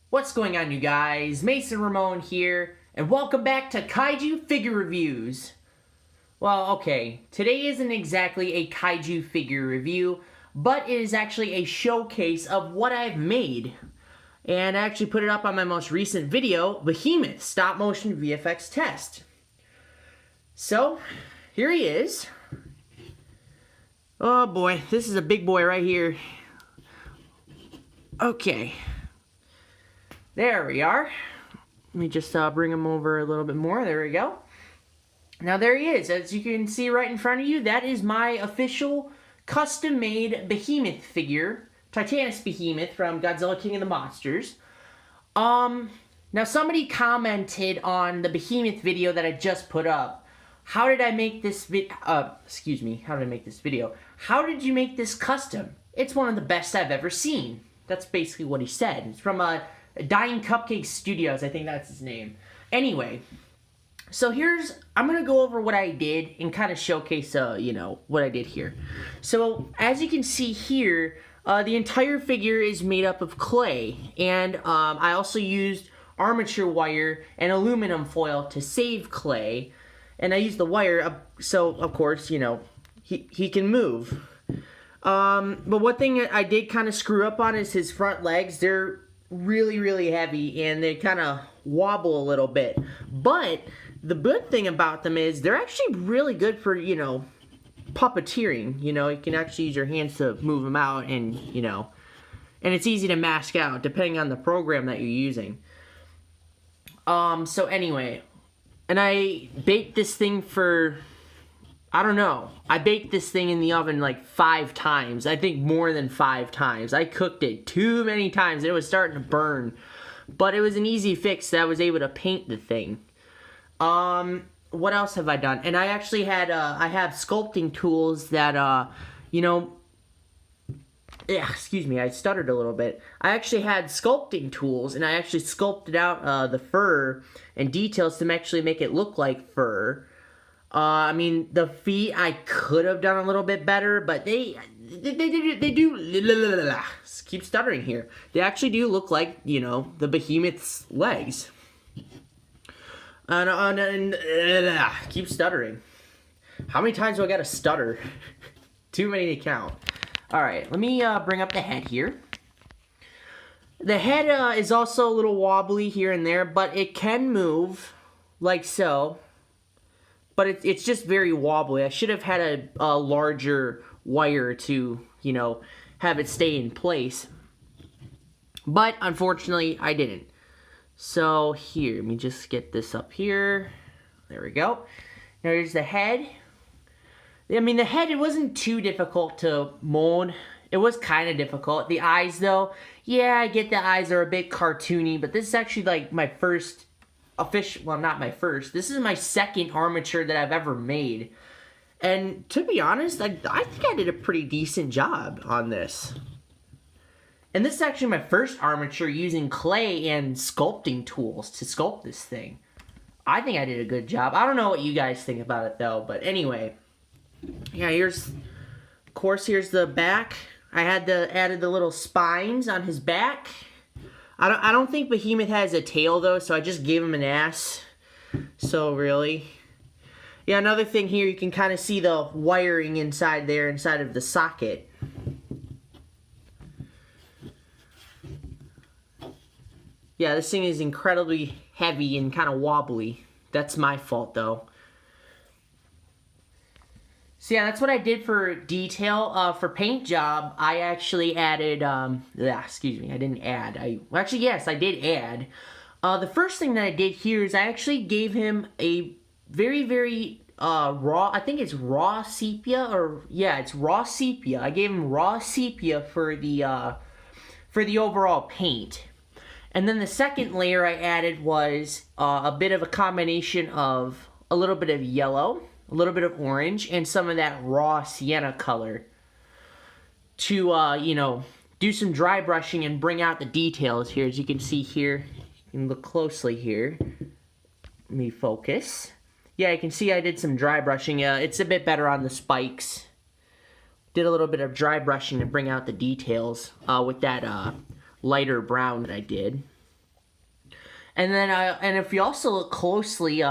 What's going on, you guys? Mason Ramon here, and welcome back to Kaiju Figure Reviews. Well, okay, today isn't exactly a Kaiju figure review, but it is actually a showcase of what I've made. And I actually put it up on my most recent video, Behemoth Stop Motion VFX Test. So, here he is. Oh boy, this is a big boy right here. Okay. There we are. Let me just bring him over a little bit more. There we go. Now there he is. As you can see right in front of you, that is my official custom-made Behemoth figure. Titanus Behemoth from Godzilla King of the Monsters. Now somebody commented on the Behemoth video that I just put up. How did I make this how did I make this video? How did you make this custom? It's one of the best I've ever seen. That's basically what he said. It's from Dying Cupcake Studios, I think that's his name. Anyway, so I'm going to go over what I did and kind of showcase, what I did here. So, as you can see here, the entire figure is made up of clay. And I also used armature wire and aluminum foil to save clay. And I used the wire, so, of course, he can move. But one thing I did kind of screw up on is his front legs. They're really heavy and they kind of wobble a little bit, but the good thing about them is they're actually really good for puppeteering. You can actually use your hands to move them out, and and it's easy to mask out depending on the program that you're using. So anyway, and I baked this thing for I baked this thing in the oven like 5 times. I think more than 5 times. I cooked it too many times. It was starting to burn. But it was an easy fix that I was able to paint the thing. What else have I done? And I actually had, I have sculpting tools that, excuse me, I stuttered a little bit. I actually had sculpting tools, and I actually sculpted out the fur and details to actually make it look like fur. I mean, the feet I could have done a little bit better, but they do, keep stuttering here. They actually do look like, the Behemoth's legs. And keep stuttering. How many times do I gotta stutter? Too many to count. Alright, let me bring up the head here. The head is also a little wobbly here and there, but it can move, like so. But it's just very wobbly. I should have had a larger wire to, have it stay in place. But, unfortunately, I didn't. So, here, let me just get this up here. There we go. Now, here's the head. I mean, the head, it wasn't too difficult to mold. It was kind of difficult. The eyes, though, yeah, I get the eyes are a bit cartoony, but this is actually, like, my first well, not my first. This is my second armature that I've ever made. And to be honest, I think I did a pretty decent job on this. And this is actually my first armature using clay and sculpting tools to sculpt this thing. I think I did a good job. I don't know what you guys think about it though, but anyway. Yeah, here's the back. I added the little spines on his back. I don't think Behemoth has a tail, though, so I just gave him an ass. So, really. Yeah, another thing here, you can kind of see the wiring inside there, inside of the socket. Yeah, this thing is incredibly heavy and kind of wobbly. That's my fault, though. So yeah, that's what I did for detail. For paint job, I actually added, excuse me, I didn't add. Well, actually, yes, I did add. The first thing that I did here is I actually gave him a very raw, I think it's raw sepia, or, yeah, it's raw sepia. I gave him raw sepia for the overall paint. And then the second layer I added was a bit of a combination of a little bit of yellow, a little bit of orange, and some of that raw sienna color to, do some dry brushing and bring out the details here. As you can see here, you can look closely here. Let me focus. Yeah, you can see I did some dry brushing. It's a bit better on the spikes. Did a little bit of dry brushing to bring out the details with that lighter brown that I did. And then and if you also look closely,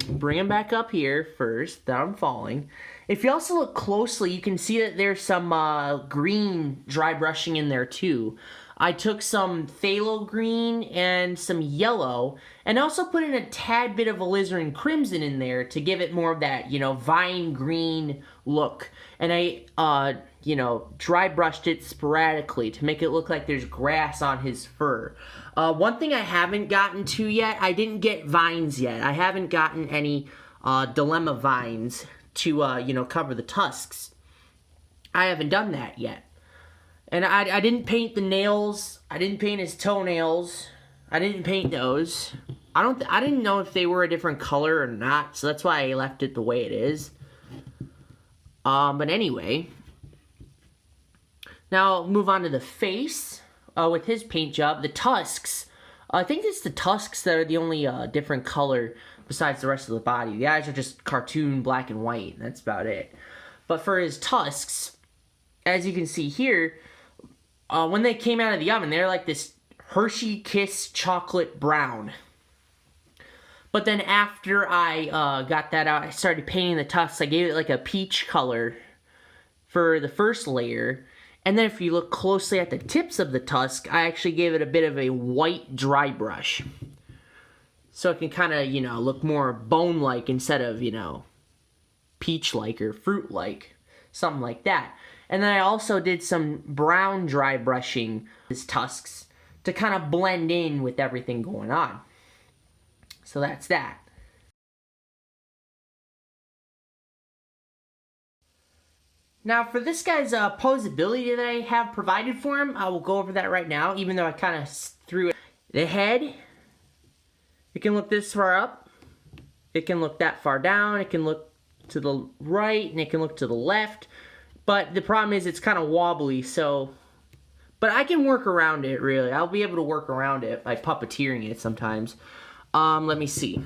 bring him back up here first. That I'm falling. If you also look closely, you can see that there's some green dry brushing in there too. I took some phthalo green and some yellow, and also put in a tad bit of alizarin crimson in there to give it more of that, you know, vine green look. And I, you know, dry brushed it sporadically to make it look like there's grass on his fur. One thing I haven't gotten to yet, I didn't get vines yet. I haven't gotten any dilemma vines to, you know, cover the tusks. I haven't done that yet. And I didn't paint the nails. I didn't paint his toenails. I didn't paint those. I didn't know if they were a different color or not, so that's why I left it the way it is. But anyway, now I'll move on to the face with his paint job. The tusks. I think it's the tusks that are the only different color besides the rest of the body. The eyes are just cartoon black and white. That's about it. But for his tusks, as you can see here, when they came out of the oven, they're like this Hershey Kiss chocolate brown. But then after I got that out, I started painting the tusks. I gave it like a peach color for the first layer. And then if you look closely at the tips of the tusk, I actually gave it a bit of a white dry brush. So it can kind of, you know, look more bone-like instead of, you know, peach-like or fruit-like. Something like that. And then I also did some brown dry brushing his tusks to kind of blend in with everything going on. So that's that. Now for this guy's poseability that I have provided for him, I will go over that right now, even though I kind of threw it. The head, it can look this far up, it can look that far down, it can look to the right, and it can look to the left. But the problem is it's kind of wobbly, so... But I can work around it, really. I'll be able to work around it by puppeteering it sometimes. Let me see.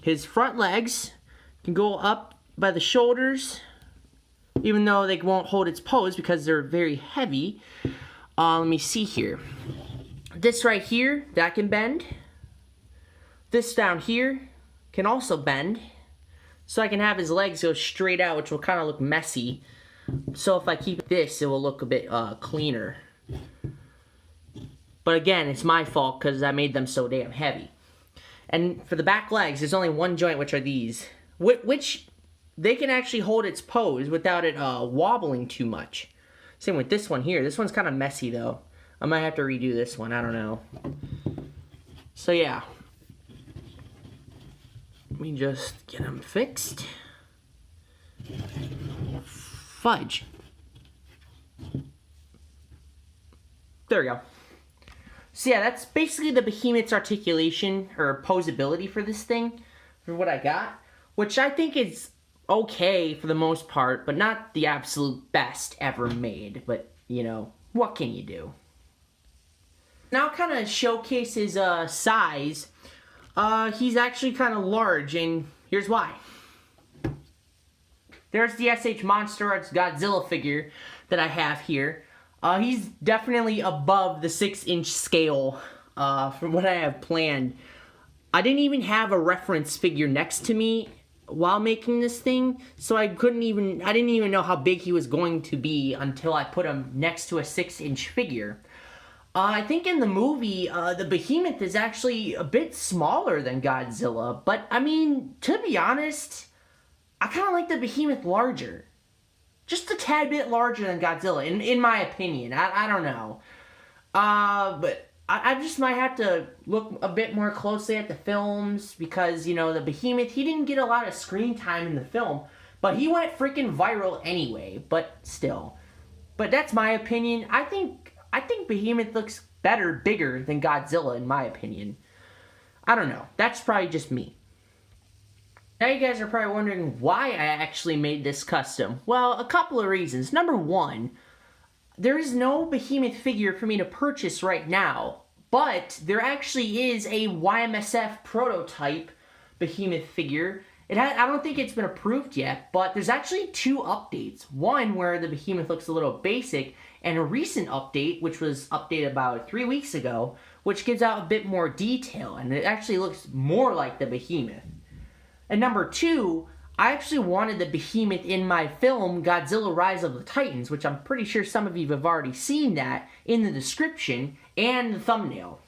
His front legs can go up by the shoulders, even though they won't hold its pose because they're very heavy. Let me see here. This right here, that can bend. This down here can also bend. So I can have his legs go straight out, which will kind of look messy. So if I keep this, it will look a bit cleaner. But again, it's my fault because I made them so damn heavy. And for the back legs, there's only one joint, which are these. Which they can actually hold its pose without it wobbling too much. Same with this one here. This one's kind of messy though. I might have to redo this one. I don't know. So yeah. Let me just get them fixed. Fudge. There we go. So yeah, that's basically the Behemoth's articulation or poseability for this thing, for what I got, which I think is okay for the most part, but not the absolute best ever made. But, you know, what can you do? Now kind of showcase his size. He's actually kind of large, and here's why. There's the SH Monster Arts Godzilla figure that I have here. He's definitely above the 6-inch scale from what I have planned. I didn't even have a reference figure next to me while making this thing, so I didn't even know how big he was going to be until I put him next to a 6-inch figure. I think in the movie, the Behemoth is actually a bit smaller than Godzilla, but I mean, to be honest, I kind of like the Behemoth larger. Just a tad bit larger than Godzilla, in my opinion. I don't know. But I just might have to look a bit more closely at the films because, you know, the Behemoth, he didn't get a lot of screen time in the film, but he went freaking viral anyway, but still. But that's my opinion. I think Behemoth looks better, bigger than Godzilla, in my opinion. I don't know. That's probably just me. Now you guys are probably wondering why I actually made this custom. Well, a couple of reasons. Number one, there is no Behemoth figure for me to purchase right now, but there actually is a YMSF prototype Behemoth figure. I don't think it's been approved yet, but there's actually two updates. One where the Behemoth looks a little basic, and a recent update, which was updated about 3 weeks ago, which gives out a bit more detail, and it actually looks more like the Behemoth. And number 2, I actually wanted the Behemoth in my film Godzilla Rise of the Titans, which I'm pretty sure some of you have already seen that in the description and the thumbnail.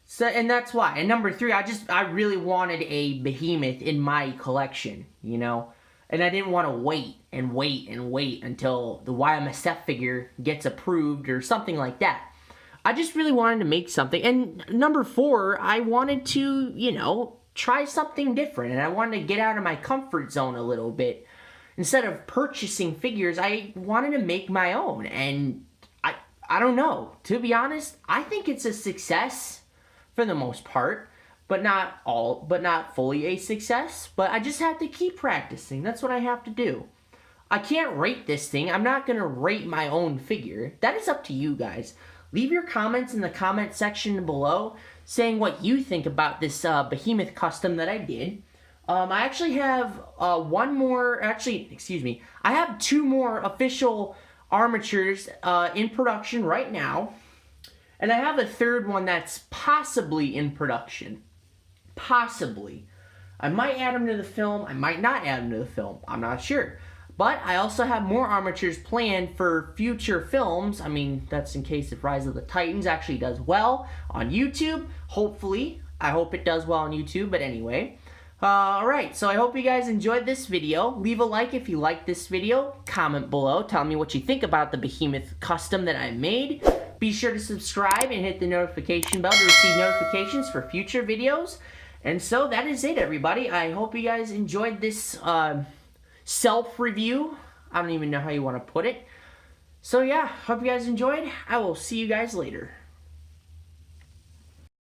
So, and that's why. And number 3, I really wanted a Behemoth in my collection, you know? And I didn't want to wait and wait and wait until the YMSF figure gets approved or something like that. I just really wanted to make something. And number 4, I wanted to, you know, try something different. And I wanted to get out of my comfort zone a little bit. Instead of purchasing figures, I wanted to make my own. And I don't know. To be honest, I think it's a success for the most part. But not fully a success. But I just have to keep practicing. That's what I have to do. I can't rate this thing. I'm not going to rate my own figure. That is up to you guys. Leave your comments in the comment section below saying what you think about this Behemoth custom that I did. I actually have I have 2 more official armatures in production right now. And I have a 3rd one that's possibly in production. Possibly. I might add them to the film. I might not add them to the film. I'm not sure. But I also have more armatures planned for future films. I mean, that's in case if Rise of the Titans actually does well on YouTube. Hopefully. I hope it does well on YouTube. But anyway. Alright, so I hope you guys enjoyed this video. Leave a like if you liked this video. Comment below. Tell me what you think about the Behemoth custom that I made. Be sure to subscribe and hit the notification bell to receive notifications for future videos. And so that is it, everybody. I hope you guys enjoyed this self-review. I don't even know how you want to put it. So yeah, hope you guys enjoyed. I will see you guys later.